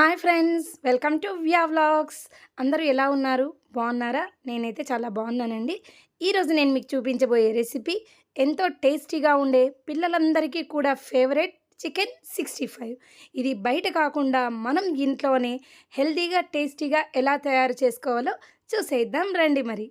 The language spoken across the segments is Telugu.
Hi friends, welcome to via vlogs. అందరూ ఎలా ఉన్నారు? బాగున్నారా? నేనైతే చాలా బాగున్నానండి. ఈరోజు నేను మీకు చూపించబోయే రెసిపీ ఎంతో టేస్టీగా ఉండే పిల్లలందరికీ కూడా ఫేవరెట్ చికెన్ 65. ఇది బయట కాకుండా మనం ఇంట్లోనే హెల్తీగా టేస్టీగా ఎలా తయారు చేసుకోవాలో చూసేద్దాం రండి. మరి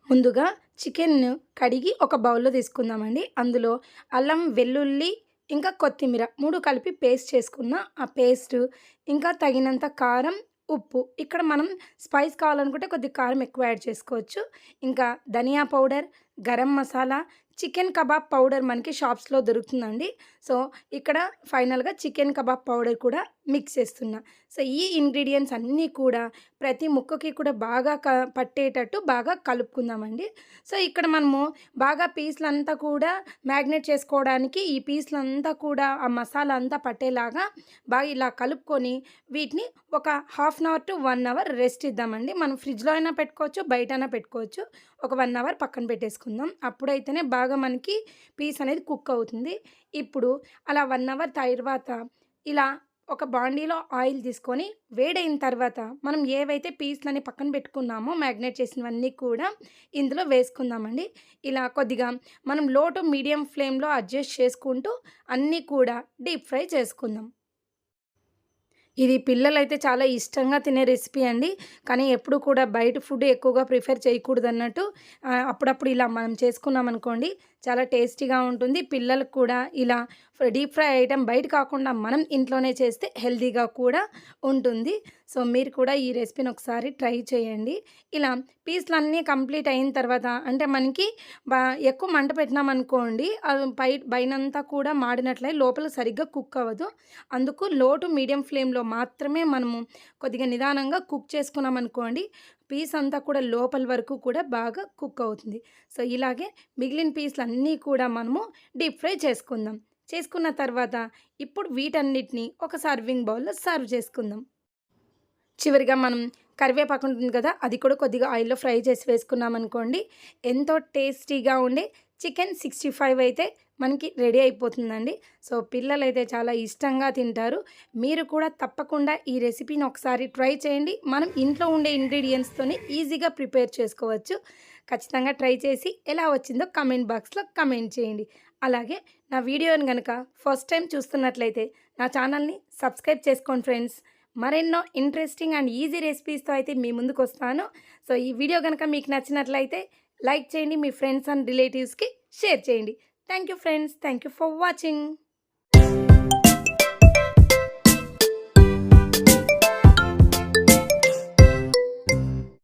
ముందుగా చికెన్ను కడిగి ఒక బౌల్లో తీసుకుందామండి. అందులో అల్లం, వెల్లుల్లి ఇంకా కొత్తిమీర 3 కలిపి పేస్ట్ చేసుకున్న ఆ పేస్టు, ఇంకా తగినంత కారం, ఉప్పు. ఇక్కడ మనం స్పైస్ కావాలనుకుంటే కొద్దిగా కారం ఎక్కువ యాడ్ చేసుకోవచ్చు. ఇంకా ధనియా powder, garam masala, chicken kebab powder మనకి షాప్స్‌లో దొరుకుతుందండి. సో, ఇక్కడ ఫైనల్‌గా చికెన్ కబాబ్ పౌడర్ కూడా మిక్స్ చేస్తున్నా. సో, ఈ ఇంగ్రీడియెంట్స్ అన్నీ కూడా ప్రతి ముక్కకి కూడా బాగా పట్టేటట్టు బాగా కలుపుకుందామండి. సో, ఇక్కడ మనము బాగా పీసులంతా కూడా మ్యాగ్నేట్ చేసుకోవడానికి ఈ పీసులంతా కూడా ఆ మసాలా అంతా పట్టేలాగా బాగా ఇలా కలుపుకొని వీటిని ఒక half an hour to 1 hour rest ఇద్దామండి. మనం ఫ్రిడ్జ్‌లో అయినా పెట్టుకోవచ్చు, బయటైనా పెట్టుకోవచ్చు. ఒక 1 అవర్ పక్కన పెట్టేసుకుందాం. అప్పుడైతేనే బాగా మనకి పీస్ అనేది కుక్ అవుతుంది. ఇప్పుడు అలా 1 అవర్ తర్వాత ఇలా ఒక బాండీలో ఆయిల్ తీసుకొని వేడైన తర్వాత మనం ఏవైతే పీస్‌లని పక్కన పెట్టుకున్నామో మ్యాగ్నేట్ చేసినవన్నీ కూడా ఇందులో వేసుకుందామండి. ఇలా కొద్దిగా మనం లో టు మీడియం ఫ్లేమ్‌లో అడ్జస్ట్ చేసుకుంటూ అన్నీ కూడా డీప్ ఫ్రై చేసుకుందాం. ఇది పిల్లలైతే చాలా ఇష్టంగా తినే రెసిపీ అండి. కానీ ఎప్పుడు కూడా బయట ఫుడ్ ఎక్కువగా ప్రిఫర్ చేయకూడదన్నట్టు అప్పుడప్పుడు ఇలా మనం చేసుకున్నామనుకోండి చాలా టేస్టీగా ఉంటుంది. పిల్లలకు కూడా ఇలా డీప్ ఫ్రై ఐటెమ్ బయట కాకుండా మనం ఇంట్లోనే చేస్తే హెల్తీగా కూడా ఉంటుంది. సో, మీరు కూడా ఈ రెసిపీని ఒకసారి ట్రై చేయండి. ఇలా పీస్‌లన్నీ కంప్లీట్ అయిన తర్వాత అంటే మనకి బా ఎక్కువ మంట పెట్టినామనుకోండి అది పైనంతా కూడా మాడినట్లయి లోపల సరిగ్గా కుక్ అవ్వదు. అందుకు లో టు మీడియం ఫ్లేమ్‌లో మాత్రమే మనము కొద్దిగా నిదానంగా కుక్ చేసుకున్నామనుకోండి పీస్ అంతా కూడా లోపల వరకు కూడా బాగా కుక్ అవుతుంది. సో, ఇలాగే మిగిలిన పీస్‌లన్నీ కూడా మనము డీప్ ఫ్రై చేసుకుందాం. చేసుకున్న తర్వాత ఇప్పుడు వీటన్నిటిని ఒక సర్వింగ్ బౌల్‌లో సర్వ్ చేసుకుందాం. చివరిగా మనం కరివేపాకు ఉంటుంది కదా! అది కూడా కొద్దిగా ఆయిల్‌లో ఫ్రై చేసి వేసుకున్నామనుకోండి ఎంతో టేస్టీగా ఉండే చికెన్ 65 అయితే మనకి రెడీ అయిపోతుందండి. సో, పిల్లలైతే చాలా ఇష్టంగా తింటారు. మీరు కూడా తప్పకుండా ఈ రెసిపీని ఒకసారి ట్రై చేయండి. మనం ఇంట్లో ఉండే ఇంగ్రీడియెంట్స్‌తోనే ఈజీగా ప్రిపేర్ చేసుకోవచ్చు. ఖచ్చితంగా ట్రై చేసి ఎలా వచ్చిందో కామెంట్ బాక్స్‌లో కామెంట్ చేయండి. అలాగే నా వీడియోని గనక ఫస్ట్ టైం చూస్తున్నట్లయితే నా ఛానల్‌ని సబ్స్క్రైబ్ చేసుకోండి ఫ్రెండ్స్. మరెన్నో ఇంట్రెస్టింగ్ అండ్ ఈజీ రెసిపీస్‌తో అయితే మీ ముందుకొస్తాను. సో, ఈ వీడియో గనక మీకు నచ్చినట్లయితే లైక్ చేయండి. మీ ఫ్రెండ్స్ అండ్ రిలేటివ్స్‌కి షేర్ చేయండి. Thank you friends. Thank you for watching.